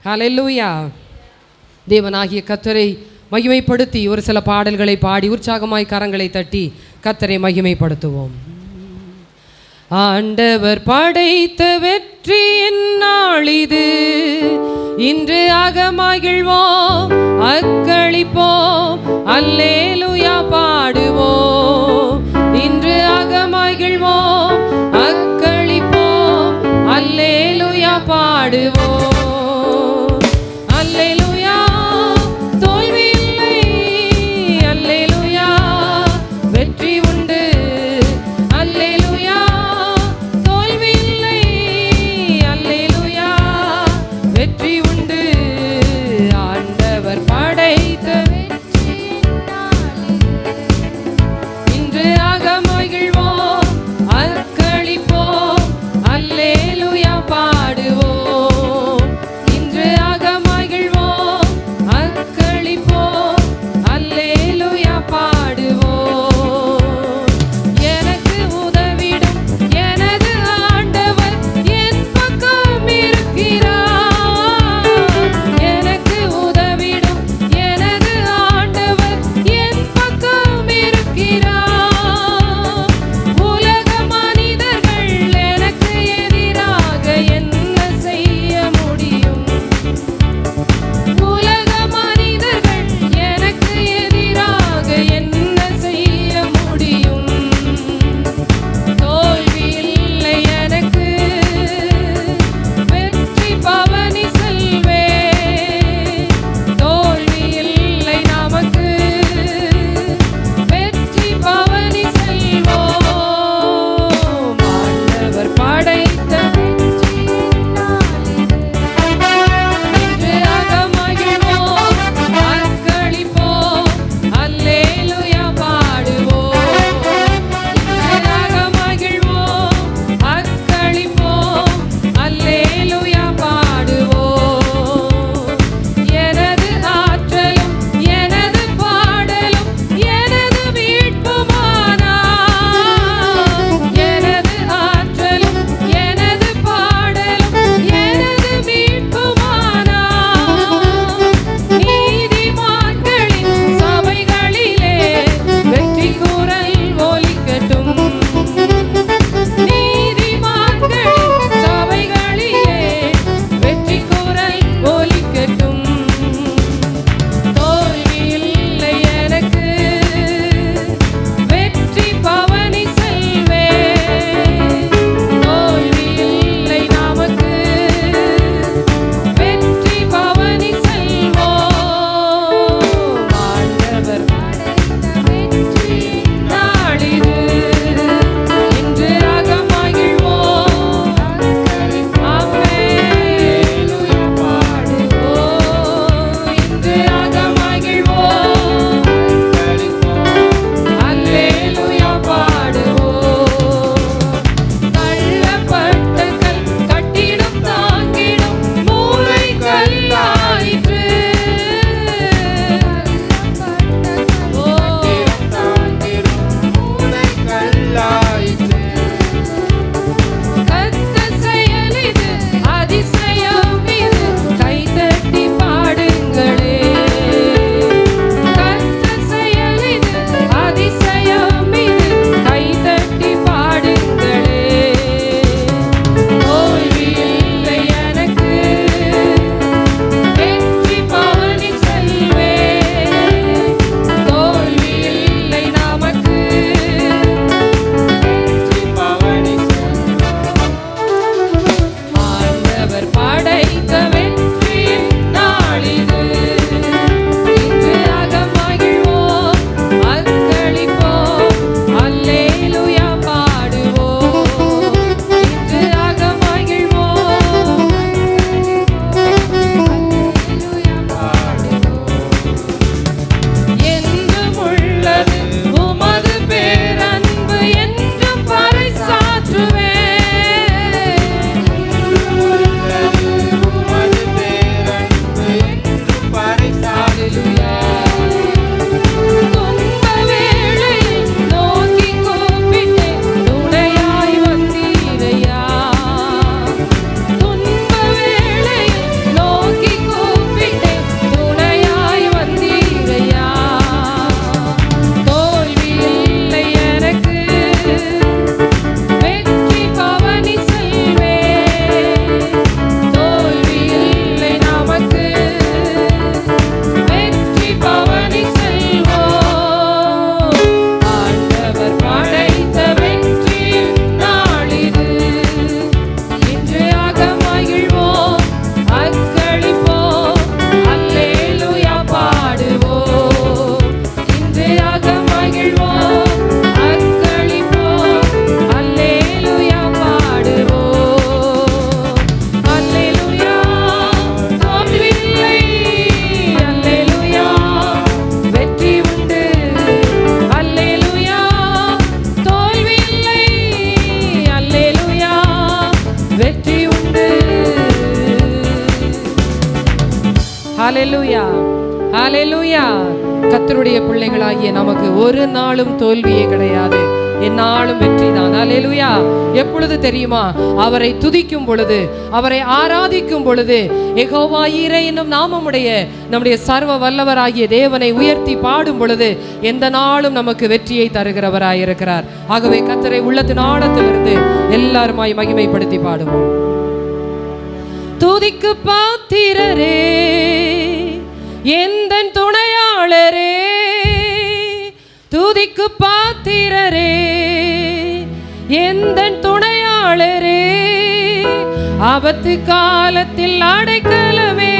ஹல்லேலூயா. தேவனாகிய கர்த்தரை மகிமைப்படுத்தி ஒரு சில பாடல்களை பாடி உற்சாகமாய் கரங்களை தட்டி கர்த்தரை மகிமைப்படுத்துவோம். ஆண்டவர் படைத்த வெற்றியின் நாளிது, இன்று அகமகிழ்வோம் அக்களிப்போம் அல்லேலூயா பாடுவோம். இன்று அகமகிழ்வோம் அக்களிப்போம் அல்லேலூயா பாடுவோம். அல்லேலூயா தோல்வி இல்லை, அல்லேலூயா வெற்றி உண்டு, அல்லேலூயா தோல்வி இல்லை, அல்லேலூயா வெற்றி உண்டு. ஆண்டவர் படைத்த வெற்றியின் நாளிது, ஹல்லேலூயா, ஹல்லேலூயா. கர்த்தருடைய பிள்ளைகளாகிய நமக்கு ஒரு நாளும் தோல்வியே கிடையாது, என்னாலும் வெற்றிதான். ஹல்லேலூயா. எப்பொழுது தெரியுமா? அவரை துதிக்கும் பொழுது, அவரை ஆராதிக்கும் பொழுது, யெகோவா ஈரே என்னும் நாமமுடைய நம்முடைய சர்வ வல்லவராகிய தேவனை உயர்த்தி பாடும் பொழுது எந்த நாளும் நமக்கு வெற்றியை தருகிறவராயிருக்கிறார். ஆகவே கர்த்தரை உள்ளத்தின் ஆழத்திலிருந்து எல்லாருமாய் மகிமைப்படுத்தி பாடுவோம். துதிக்கு பாத்திரரே எந்தன் துணையாளரே, துதிக்கு பாத்திரரே எந்தன் துணையாளரே, ஆபத்து காலத்தில் அடைக்கலமே,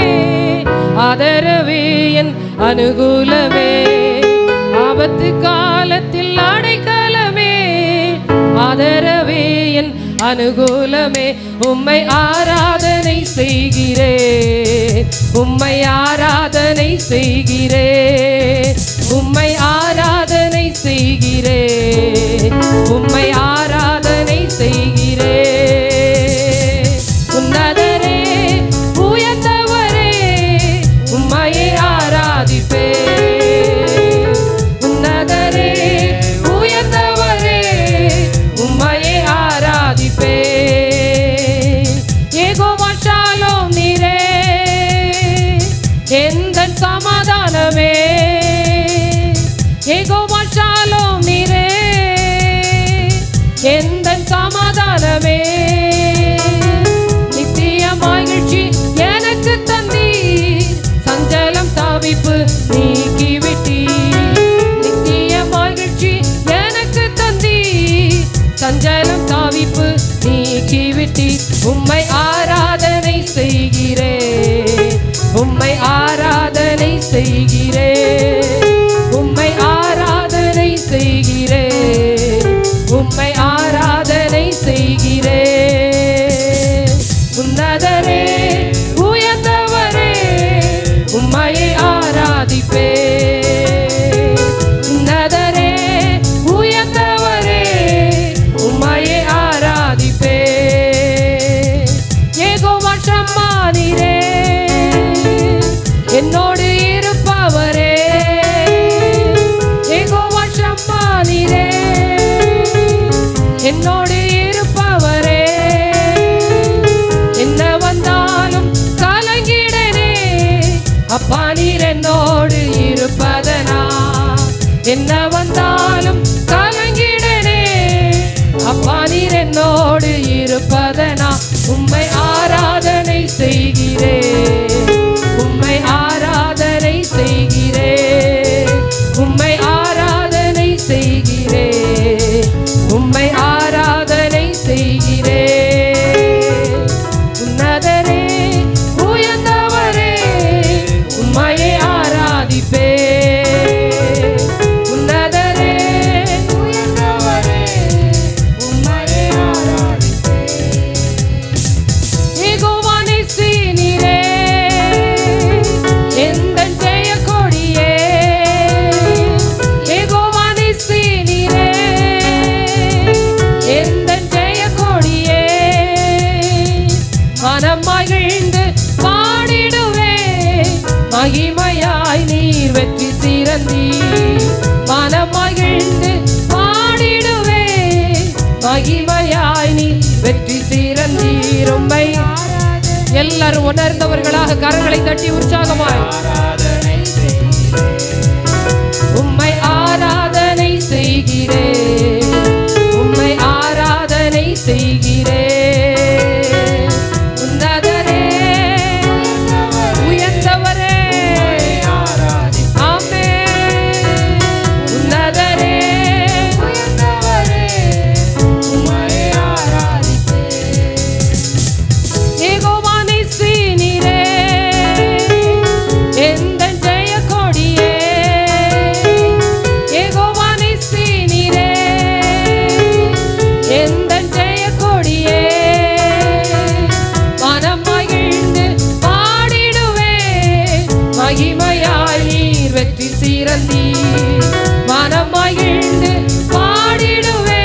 ஆதரவே என் அனுகூலமே, ஆபத்து காலத்தில் அடைக்கலமே, ஆதரவே என் அனுகூலமே. உம்மை ஆராதனை செய்கிறேன், உம்மை ஆராதனை செய்கிறேன், உம்மை ஆராதனை செய்கிறேன், உம்மை ஆராதனை செய்கிறேன். உன்னதரே உயர்ந்தவரே உம்மையை ஆராதிப்பேன், உன்னதரே உயர்ந்தவரே உம்மையை ஆராதிப்பேன். யெகோவா ஷாலோம் நீரே எந்தன் சமாதானமே, யெகோவா ஷாலோம் நீரே எந்தன் சமாதானமே, நித்திய மகிழ்ச்சி எனக்கு தந்தீர், சஞ்சலம் தவிப்பு நீக்கிவிட்டீர், நித்திய மகிழ்ச்சி எனக்கு தந்தீர், சஞ்சலம் தவிப்பு நீக்கிவிட்டீர். உம்மை ஆராதனை செய்கிறேன், உம்மை ஆராதனை செய்கிறேன், உம்மை ஆராதனை செய்கிறேன், உம்மை ஆராதனை செய்கிறேன். உன்னதரே உயர்ந்தவரே உம்மையை ஆராதிப்பேன், உன்னதரே உயர்ந்தவரே உம்மையை ஆராதிப்பேன். யெகோவா ஷம்மா நீரே என்னோடு இருப்பவரே, யெகோவா ஷம்மா நீரே என்னோடு இருப்பவரே, என்ன வந்தாலும் கலங்கிடனே, அப்பா நீர் என்னோடு இருப்பதனா, என்ன வந்தாலும் கலங்கிடனே, அப்பா நீர் என்னோடு இருப்பதனா. உம்மை ஆராதனை செய்கிறேன், உம்மை ஆராதனை செய்கிறேன், உம்மை ஆராதனை செய்கிறேன், உம்மை ஆராதனை செய்கிறேன். உன்னதரே உயர்ந்தவரே உம்மையை ஆராதிப்பேன், உன்னதரே உயர்ந்தவரே உம்மையை ஆராதிப்பேன். யெகோவா நிசி நீரே எந்தன் ஜெய கொடியே, யெகோவா நிசி நீரே எந்தன் ஜெய கொடியே, மனம் மகிழ்ந்து பாடிடுவே, மகிமையாய் நீர் வெற்றி சிறந்தீர், மனம் மகிழ்ந்து பாடிடுவே, மகிமையாய் நீர் வெற்றி சிறந்தீர். உம்மை எல்லாரும் உணர்ந்தவர்களாக கரங்களை தட்டி உற்சாகமாய் உம்மை ஆராதனை செய்கிறேன், உம்மை ஆராதனை செய்கிறேன். உன்னதரே உயர்ந்தவரே ஆமென், உன்னதரே உயர்ந்தவரே உம்மை ஆராதிப்பேன். யெகோவா நிசி நீரே எந்தன் ஜெய கொடியே, யெகோவா நிசி நீரே எந்தன் ஜெய கொடியே, மனம் மகிழ்ந்து பாடிடுவே, மகிமையாய் நீர் வெற்றி சிறந்தீர், மனம் மகிழ்ந்து பாடிடுவே,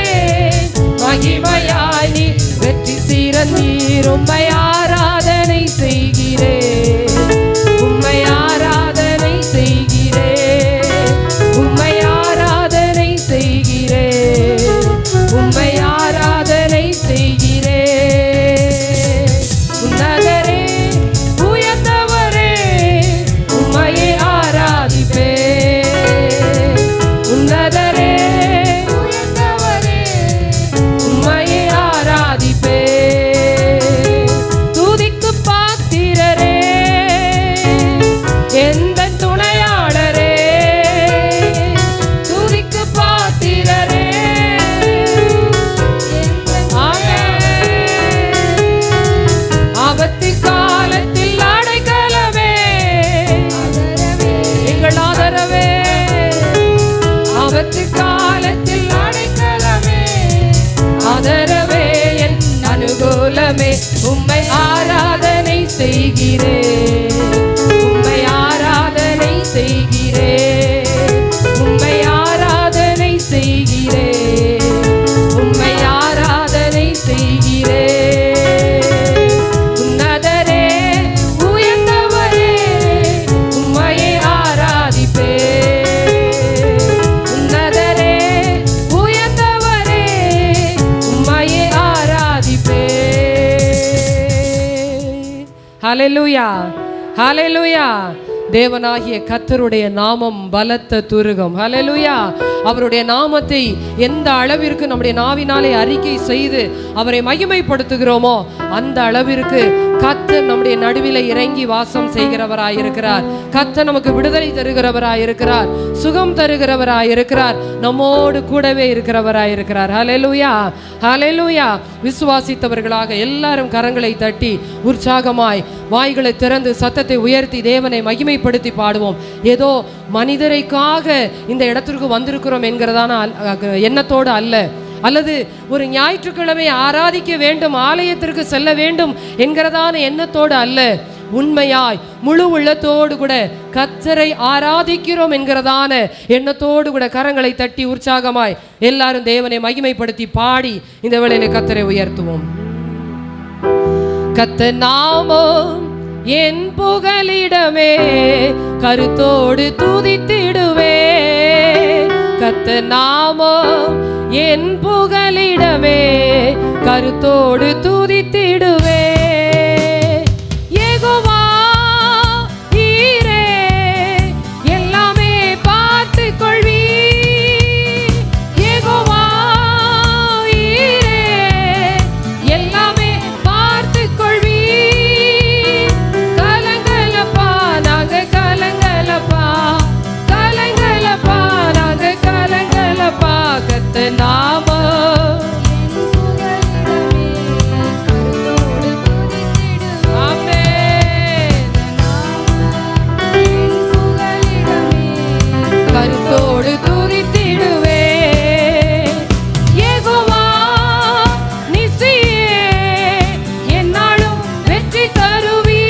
மகிமையாய் நீர் வெற்றி சிறந்தீர். உம்மை ஆராதனை செய்கிறேன், உம்மை ஹல்லேலூயா, ஹல்லேலூயா. தேவனாகிய கர்த்தருடைய நாமம் பலத்த துருகம். ஹல்லேலூயா. அவருடைய நாமத்தை எந்த அளவிற்கு நம்முடைய நாவினாலே அறிக்கை செய்து அவரை மகிமைப்படுத்துகிறோமோ அந்த அளவிற்கு கர்த்தர் நம்முடைய நடுவிலே இறங்கி வாசம் செய்கிறவராயிருக்கிறார். கர்த்தர் நமக்கு விடுதலை தருகிறவராயிருக்கிறார், சுகம் தருகிறவராயிருக்கிறார், நம்மோடு கூடவே இருக்கிறவராயிருக்கிறார். ஹல்லேலூயா, ஹல்லேலூயா. விசுவாசித்தவர்களாக எல்லாரும் கரங்களை தட்டி உற்சாகமாய் வாய்களை திறந்து சத்தத்தை உயர்த்தி தேவனை மகிமைப்படுத்தி பாடுவோம். ஏதோ மனிதரைக்காக இந்த இடத்திற்கு வந்திருக்கிறோம் என்கிறதான எண்ணத்தோடு அல்ல, அல்லது ஒரு ஞாயிற்றுக்கிழமை ஆராதிக்க வேண்டும், ஆலயத்திற்கு செல்ல வேண்டும் என்கிறதான எண்ணத்தோடு அல்ல, உண்மையாய் முழு உள்ளத்தோடு கூட கர்த்தரை ஆராதிக்கிறோம் என்கிறதான எண்ணத்தோடு கூட கரங்களை தட்டி உற்சாகமாய் எல்லாரும் தேவனை மகிமைப்படுத்தி பாடி இந்த வேளையிலே கர்த்தரை உயர்த்துவோம். கர்த்தர் நாமம் என் புகலிடமே, கருத்தோடு துதித்திடுவே. கர்த்தர் நாமம் என் புகலிடமே, கருத்தோடு துதித்திடுவே. யெகோவா ஈரே, எல்லாமே பார்த்து கொள்வீ. யெகோவா ஈரே, எல்லாமே பார்த்து கொள்வீ. கலங்கலப்பா நாங்க கலங்கலப்பா, கலங்கலப்பா நாங்க கலங்கலப்பா. கர்த்தர் நாமம் கருத்தோடு துதித்திடுவே. யெகோவா நிசியே, என்னாலும் வெற்றி தருவீ.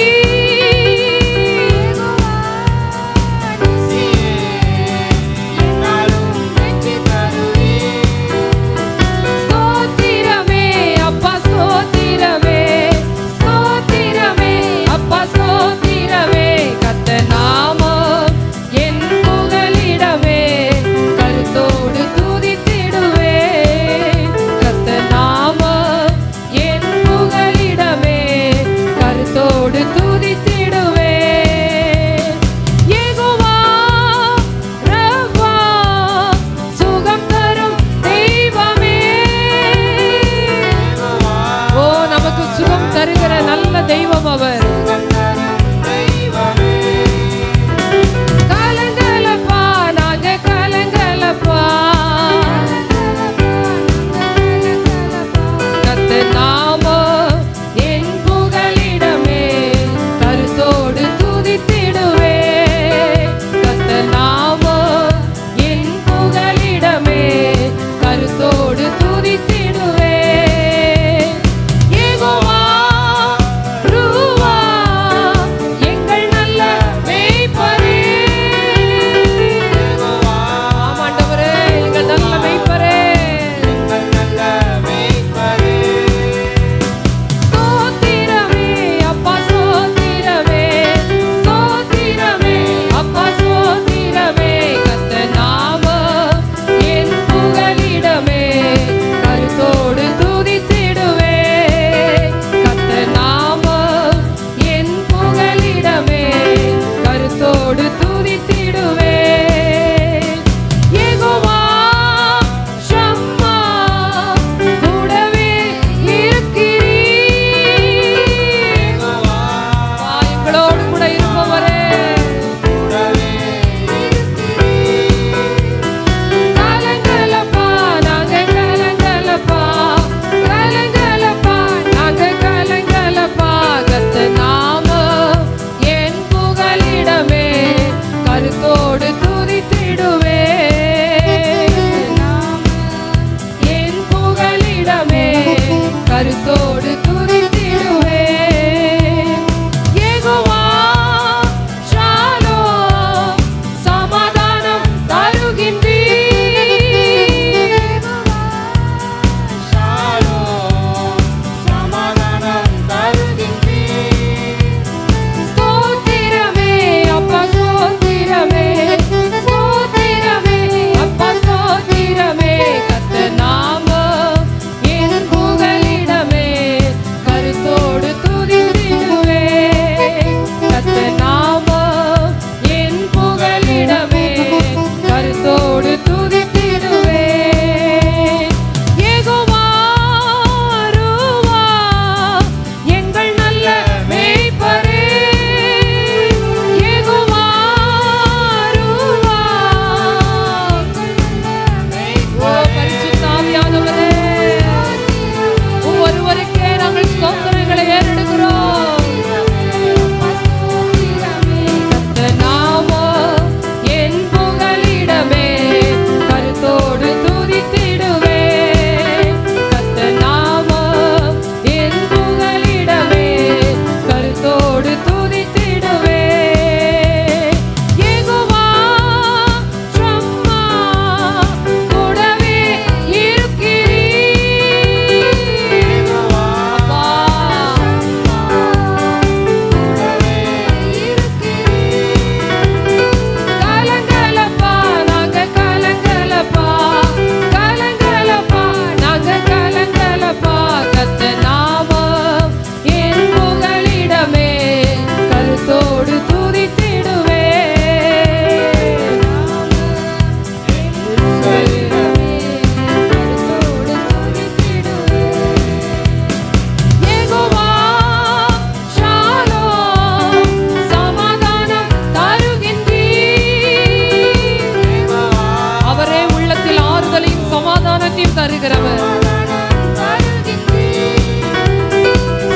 சமாதானம் தருகிறவர்.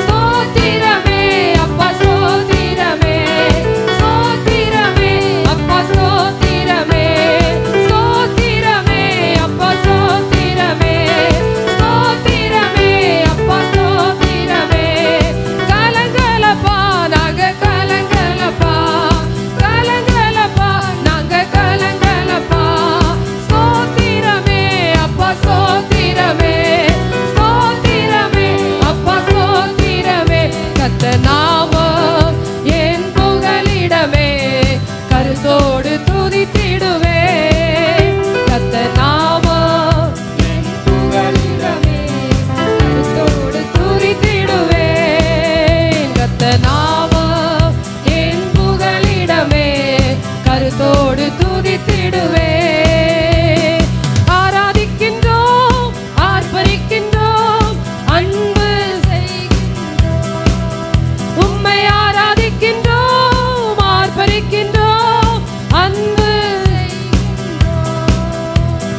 ஸ்தோத்திரமே அப்பா ஸ்தோத்திரமே, ஸ்தோத்திரமே அப்பா ஸ்தோத்திரமே, ஸ்தோத்திரமே அப்பா ஸ்தோத்திரமே, ஸ்தோத்திரமே அப்பா ஸ்தோத்திரமே. கலங்கலப்பா நாங்க கலங்கலப்பா, கலங்கலப்பா நாங்க கலங்கலப்பா. ஸ்தோத்திரமே அப்பா ஸ்தோத்திரமே, ஸ்தோத்திரமே அப்பா ஸ்தோத்திரமே. கத்த நாமம் என் புகலிடமே, கருத்தோடு துதித்திடுவே. கத்த நாமம் என் புகலிடமே, கருத்தோடு துதித்திடுவே. கத்த நாமம் என் புகலிடமே, கருத்தோடு துதித்திடுவே. ஆராதிக்கின்றோம் ஆர்ப்பரிக்கின்றோம் அன்பு செய்கின்றோம், உம்மை ஆராதிக்கின்றோம் ஆர்ப்பரிக்கின்றோம் அன்பு செய்கின்றோம்.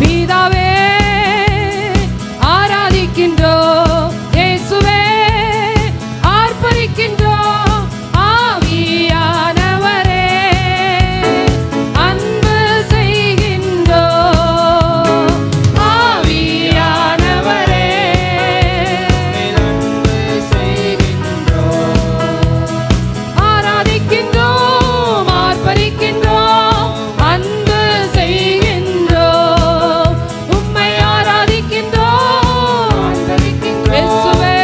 பிதாவே ஆராதிக்கின்றோம், இயேசுவே ஆர்ப்பரிக்கின்றோம், ஆவியானவரே அன்பு செய்கின்றோம், ஆவியானவரே அன்பு செய்கின்றோம். ஆராதிக்கின்றோம் ஆர்ப்பரிக்கின்றோம் அன்பு செய்கின்றோம், உம்மை ஆராதிக்கின்றோம் இயேசுவே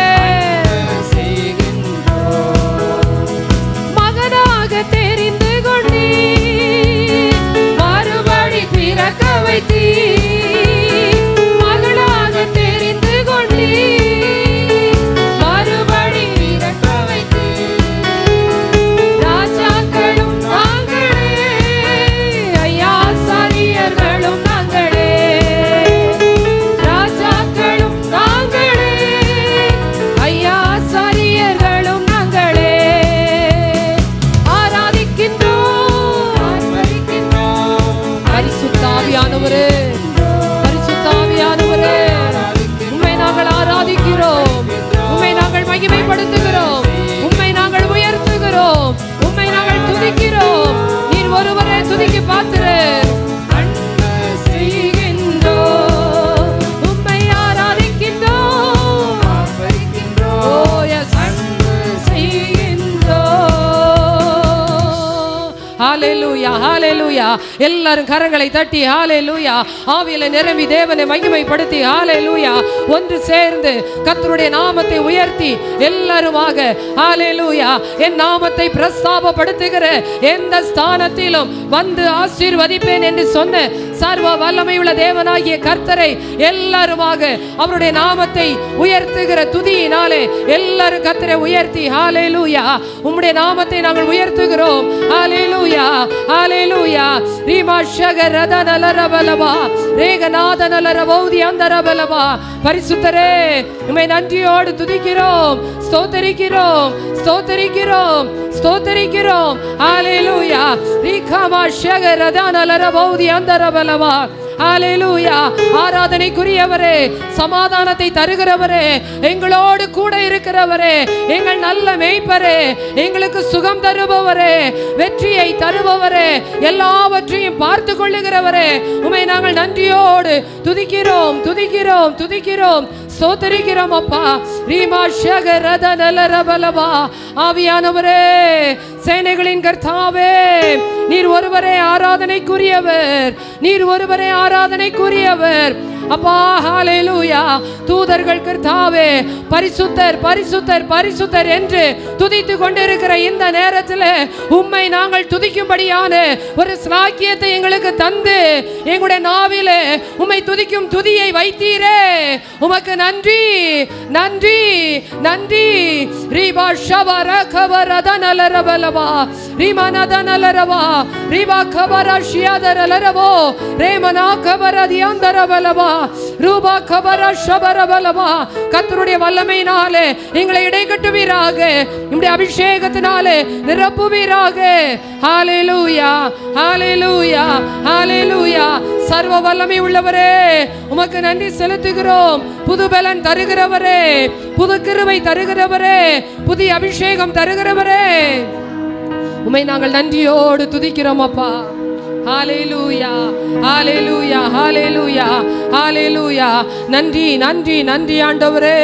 மகனாக தெரிந்து கொண்டீர், மறுபடி பிறக்க வைத்தீர். மகளாக தெரிந்து கொண்டீர், மறுபடி பிறக்க வைத்தீர். ராஜாக்களும் நாங்களே, ஐயா சாரியர்களும் நாங்களே. ராஜாக்களும் நாங்களே, ஐயா சாரியர்களும் நாங்களே. ஆராதிக்கின்றோம் பரிசுத்தாவியானவரே, பரிசுத்தாவியானவரே உம்மை நாங்கள் ஆராதிக்கிறோம், உம்மை நாங்கள் மகிமைப்படுத்துகிறோம், உம்மை நாங்கள் உயர்த்துகிறோம், உம்மை நாங்கள் துதிக்கிறோம். நீர் ஒருவரே துதிக்கு பாத்திரர். அன்பு செய்கின்றோம், உம்மை ஆராதிக்கின்றோம், ஓ எஸ் அன்பு செய்கின்றோம். ஹalleluya ஹalleluya. எல்லாரும் கரங்களை தட்டி ஹalleluya, ஆவியில நிரம்பி தேவனை மகிமைப்படுத்தி ஹalleluya, ஒன்று சேர்ந்து கர்த்தருடைய நாமத்தை உயர்த்தி எல்லாருமாக ஹalleluya. என் நாமத்தை பிரஸ்தாபப்படுத்துகிற எந்த ஸ்தானத்திலும் வந்து ஆசீர்வதிப்பேன் என்று சொன்ன சர்வ வல்லமையுள்ள தேவனாகிய கர்த்தரை எல்லாருமாக அவருடைய நாமத்தை உயர்த்துகிற துதியினாலே எல்லாரும் கர்த்தரை உயர்த்தி ஹalleluya, உம்முடைய நாமத்தை நாங்கள் உயர்த்துகிறோம் ஹalleluya ஹalleluya. ரீமா ஷகரதனலரபலபா ரேகநாதனலரபௌதி அந்தரபலபா. பரிசுத்தரே உம்மை நன்றியோடு துதிக்கிறோம், ஸ்தோத்தரிக்கிறோம், ஸ்தோத்தரிக்கிறோம், ஸ்தோத்தரிக்கிறோம் ஹalleluya. ரீகமா ஷகரதனலரபௌதி அந்தரபலபா. ஹalleluya. ஆராதனைக்குரியவரே, சமாதானத்தை தருகிறவரே, எங்களோடு கூட இருக்கிறவரே, எங்கள் நல்ல மேய்ப்பரே, எங்களுக்கு சுகம் தருபவரே, வெற்றியை தருபவரே, எல்லாவற்றையும் பார்த்து கொள்ளுகிறவரே, உம்மை நாங்கள் நன்றியோடு துதிக்கிறோம் துதிக்கிறோம் துதிக்கிறோம் ஸ்தோத்தரிக்கிறோம் அப்பா. ரீமா ஷகரதனலரபலபா. ஆவியானவரே, சேனைகளின் கர்த்தாவே, நீர் ஒருவரே ஆராதனைக்குரியவர், நீர் ஒருவரே ஆராதனைக்குரியவர் அப்பா. ஹalleluya. தூதர்கள் கர்த்தாவே பரிசுத்தர் பரிசுத்தர் பரிசுத்தர் என்று துதித்து கொண்டிருக்கிற இந்த நேரத்தில் உம்மை நாங்கள் துதிக்கும்படியான ஒரு ஸ்லாக்கியத்தை எங்களுக்கு தந்து எங்களுடைய நாவிலே உம்மை துதிக்கும் துதியை வைத்தீரே, உமக்கு நன்றி நன்றி நன்றி. ரீபா ஷபர கபரதனலரபலபா ரீமனதனலரபா ரீபா கபரஷியதரலரபோ ரேமனா கபரதியந்தரபலபா ரூபா கபர ஷபரபலபா. கர்த்தருடைய வல்லமையினாலே எங்களை இடைக்கட்டுவீராக, நம்முடைய அபிஷேகத்தினாலே நிரப்புவீராக. ஹalleluya ஹalleluya ஹalleluya. சர்வ வல்லமை உள்ளவரே, உமக்கு நன்றி செலுத்துகிறோம். புது பலன் தருகிறவரே, புது கிருபை தருகிறவரே, புதிய அபிஷேகம் தருகிறவரே, உம்மை நாங்கள் நன்றியோடு துதிக்கிறோம் அப்பா. ஹalleluya, ஹalleluya, ஹalleluya, ஹalleluya. நன்றி நன்றி நன்றி ஆண்டவரே.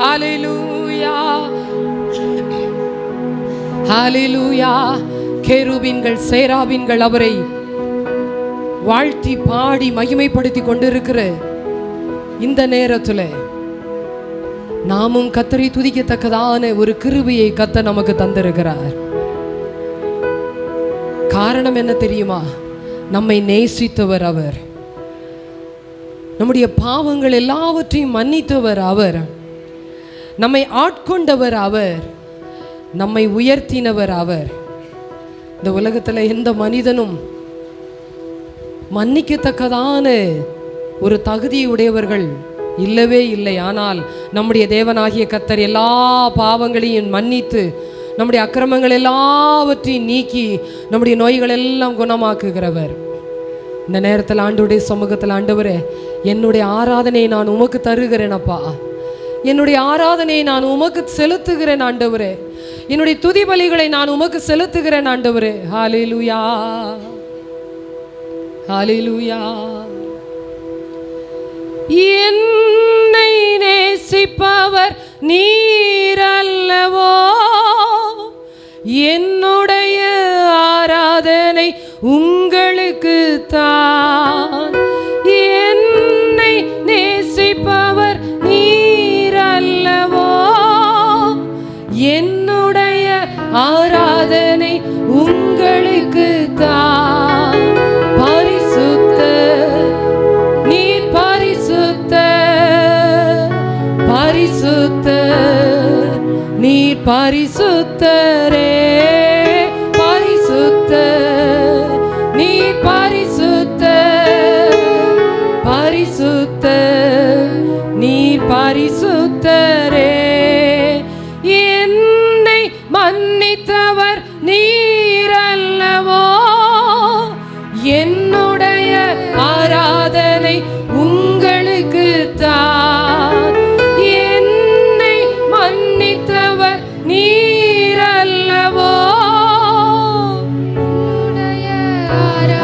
ஹalleluya, ஹalleluya. கேருபீன்கள் சேராபீன்கள் அவரை வாழ்த்தி பாடி மகிமைப்படுத்தி கொண்டிருக்கிற இந்த நேரத்தில் நாமும் கர்த்தரை துதிக்கத்தக்கதான ஒரு கிருபையை கர்த்தர் நமக்கு தந்திருக்கிறார். காரணம் என்ன தெரியுமா? நம்மை நேசித்தவர் அவர், நம்முடைய பாவங்கள் எல்லாவற்றையும் மன்னித்தவர் அவர், நம்மை ஆட்கொண்டவர் அவர், நம்மை உயர்த்தினவர் அவர். இந்த உலகத்தில் எந்த மனிதனும் மன்னிக்கத்தக்கதான ஒரு தகுதியுடையவர்கள் இல்லவே இல்லை. ஆனால் நம்முடைய தேவனாகிய கர்த்தர் எல்லா பாவங்களையும் மன்னித்து நம்முடைய அக்கிரமங்கள் எல்லாவற்றையும் நீக்கி நம்முடைய நோய்கள் எல்லாம் குணமாக்குகிறவர். இந்த நேரத்தில் ஆண்டவருடைய சமூகத்தில், ஆண்டவரே, என்னுடைய ஆராதனையை நான் உமக்கு தருகிறேன் அப்பா. என்னுடைய ஆராதனையை நான் உமக்கு செலுத்துகிறேன் ஆண்டவரே. என்னுடைய துதி பலிகளை நான் உமக்கு செலுத்துகிறேன் ஆண்டவரே. ஹalleluya, ஹalleluya. என்னை நேசிப்பவர் நீர் அல்லவோ, என்னுடைய ஆராதனை உங்களுக்கு தான். என்னை நேசிப்பவர் நீர் அல்லவோ, என்னுடைய ஆராதனை உங்களுக்கு தான். பரிசுத்த நீர் பரிசுத்த, பரிசுத்த நீர் பரிசுத்தரே, பரிசுத்த நீர் பரிசுத்த, பரிசுத்த நீர் பரிசுத்தரே. என்னை மன்னித்தவர் நீர் அல்லவோ, என்னுடைய ஆராதனை உங்களுக்கு தான். என்னை மன்னித்தவர் நீர் அல்லவோ,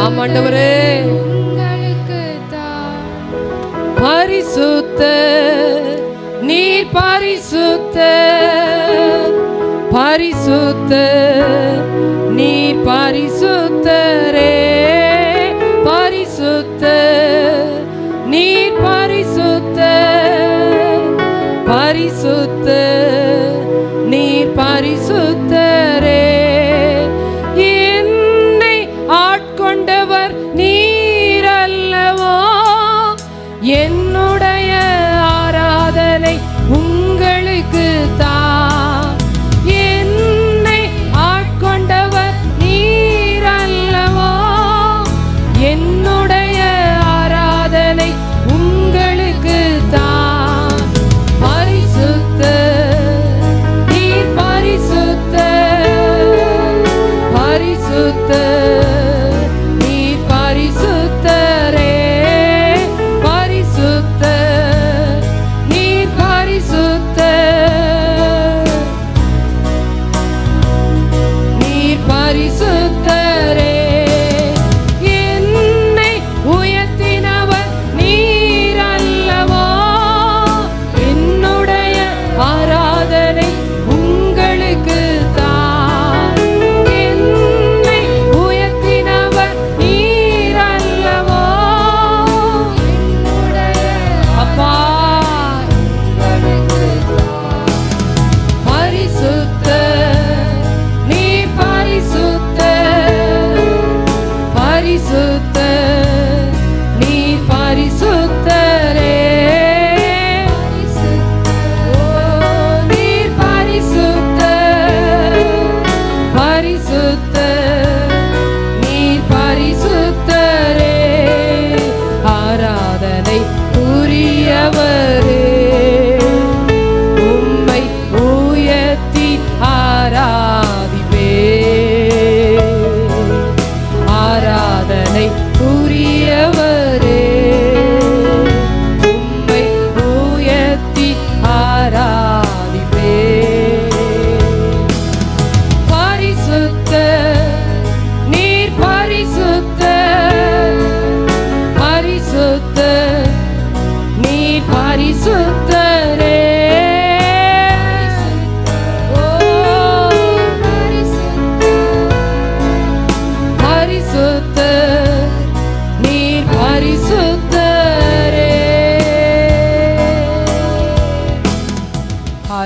ஆமாண்டவரே உங்களுக்கு தான். பரிசுத்த நீர் பரிசுத்த, பரிசுத்த நீர் பரிசுத்தரே, பரிசுத்த நீர் பரிசுத்த, பரிசுத்த நீர் பரிசுத்தரே. என்னை ஆட்கொண்டவர் நீர் அல்லவோ, என்னுடைய ஆராதனை உங்களுக்கு தான். என்னை ஆட்கொண்டவர் நீர் அல்லவோ, என்னுடைய ஆராதனை உங்களுக்கு தான். பரிசுத்த நீர் பரிசுத்த, பரிசுத்த நீர் பரிசுத்தரே, பரிசுத்த நீர் பரிசுத்த,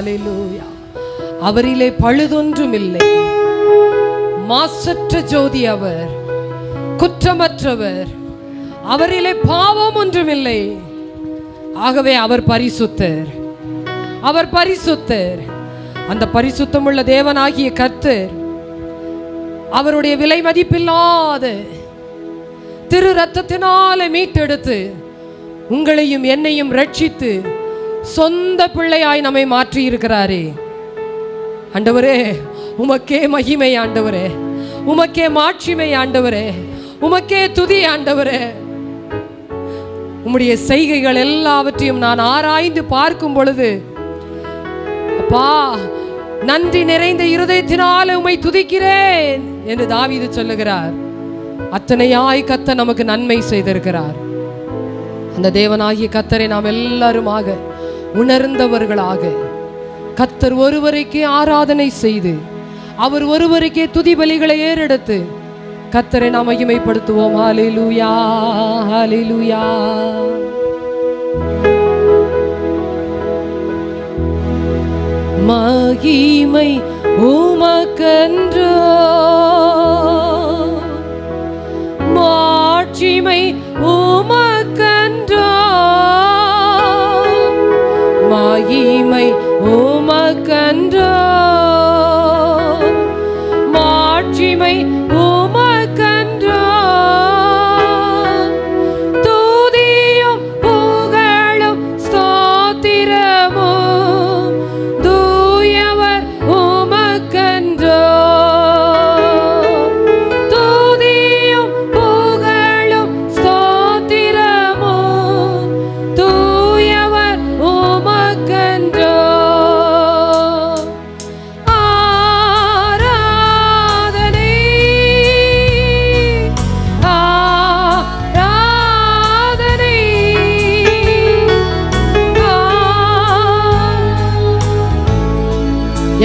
ஹalleluya. அவரிலே பழுதொன்றும் இல்லை. மாசற்ற ஜோதி அவர், குற்றமற்றவர், அவரிலே பாவம் ஒன்றுமில்லை. ஆகவே அவர் பரிசுத்தர், அவர் பரிசுத்தர். அந்த பரிசுத்தமுள்ள தேவனாகிய கர்த்தர் அவருடைய விலை மதிப்பில்லாத திரு ரத்தத்தினால மீட்டெடுத்து உங்களையும் என்னையும் ரட்சித்து சொந்த பிள்ளையாய் நம்மை மாற்றி இருக்கிறாரே. ஆண்டவரே, உமக்கே மகிமை ஆண்டவரே, உமக்கே மாட்சிமை ஆண்டவரே, உமக்கே துதி ஆண்டவரே. உம்முடைய செய்கைகள் எல்லாவற்றையும் நான் ஆராய்ந்து பார்க்கும் பொழுது, அப்பா, நன்றி நிறைந்த இருதயத்தினால உம்மை துதிக்கிறேன் என்று தாவீது சொல்லுகிறார். அத்தனையாய் கர்த்தர் நமக்கு நன்மை செய்திருக்கிறார். அந்த தேவனாகிய கர்த்தரை நாம் எல்லாருமாக உணர்ந்தவர்களாக கர்த்தர் ஒருவருக்கே ஆராதனை செய்து அவர் ஒருவருக்கே துதி பலிகளை ஏறெடுத்து கர்த்தரை நாம் மகிமைப்படுத்துவோம். ஹalleluya, ஹalleluya. மகிமை உமக்கென்றோ, மாட்சிமை உமக்கென்றோ, மகிமை உமக்கென்றோ, மாட்சிமை உமக்கென்றோ, துதியும் புகழும் ஸ்தோத்திரமும் தூயவர் உமக்கென்றோ, துதியும் புகழும் ஸ்தோத்திரமும் தூயவர் உமக்கென்றோ.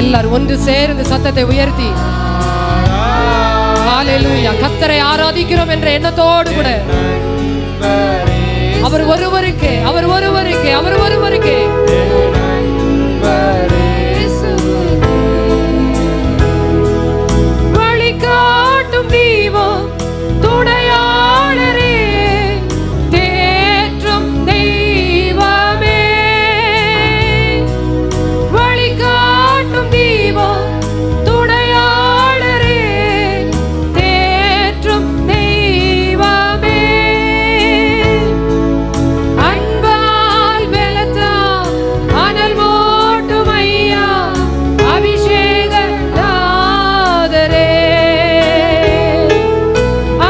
எல்லாரும் ஒன்று சேர்ந்து சத்தத்தை உயர்த்தி ஹalleluya, கர்த்தரை ஆராதிக்கிறோம் என்ற எண்ணத்தோடு கூட அவர் ஒருவருக்கே, அவர் ஒருவருக்கே, அவர் ஒருவருக்கே வழிகாட்டும் தீபம் துணையாளரே, தேற்றும் தெய்வமே, வழிகாட்டும் தீபம் துணையாளரே, தேற்றும் தெய்வமே, அன்பால் பலத்தால் அனல் மூட்டும் ஐயா, அபிஷேக நாதரே,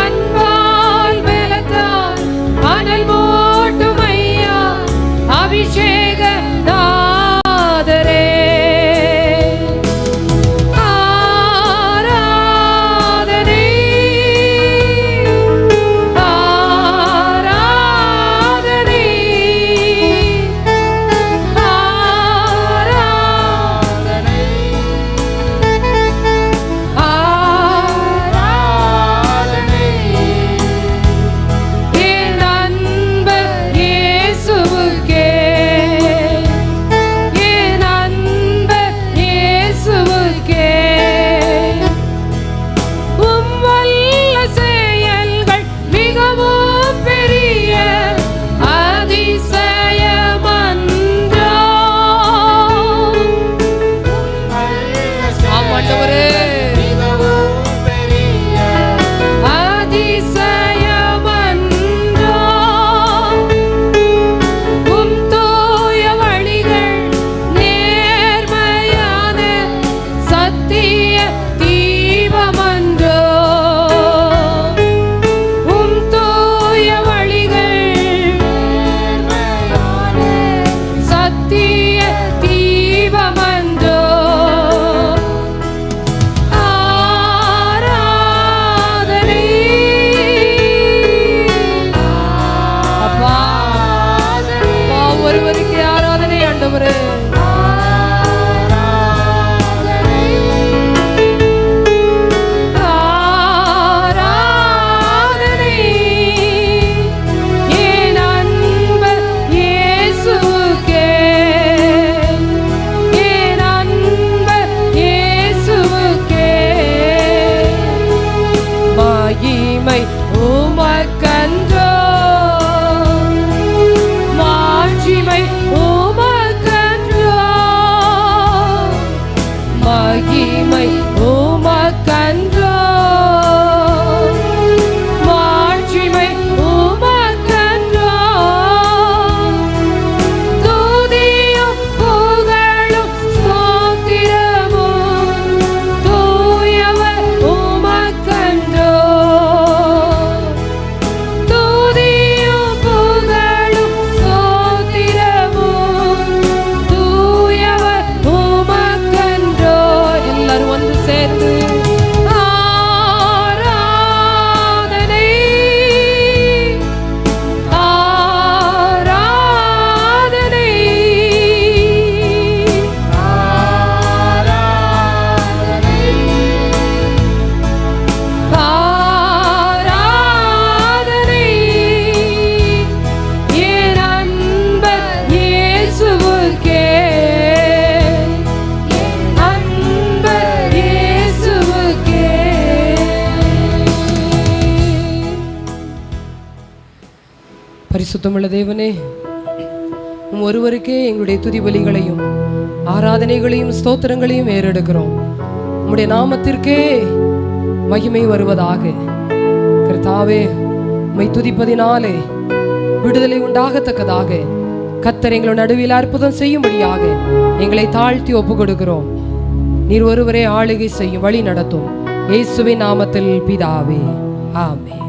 அன்பால் பலத்தால் அனல் மூட்டும் ஐயா, அபிஷேக நாதரே. ஆராதனை, ஆராதனை, ஆராதனை, ஆராதனை. என் அன்பர் இயேசுவுக்கே, என் அன்பர் இயேசுவுக்கே, உம் வல்ல செயல்கள் மிகவும் பெரிய அதிசயமன்றோ. ஆமாண்டவரே, அதிசயமன்றோ, உம் தூய வழிகள் நேர்மையான சத்திய தீபமன்றோ, உம் தூய வழிகள் நேர்மையான சத்திய தீபமன்றோ. ஆராதனை, அப்பா, அப்பா, ஒருவருக்கே ஆராதனை ஆண்டவரே. ஆராதனை, என் அன்பர் இயேசுவுக்கே, பரிசுத்தமுள்ள தேவனே, ஒருவருக்கே எங்களுடைய துதி பலிகளையும் ஆராதனைகளையும் ஸ்தோத்திரங்களையும் ஏறெடுக்கிறோம். உம்முடைய நாமத்திற்கே மகிமை வருவதாக. கர்த்தாவே, உம்மை துதிப்பதினாலே விடுதலை உண்டாகத்தக்கதாக கர்த்தர் எங்கள் நடுவில் அற்புதம் செய்யும்படியாக எங்களை தாழ்த்தி ஒப்பு கொடுக்கிறோம். நீர் ஒருவரே ஆளுகை செய்யும், வழி நடத்தும். இயேசுவின் நாமத்தில் பிதாவே, ஆமென்.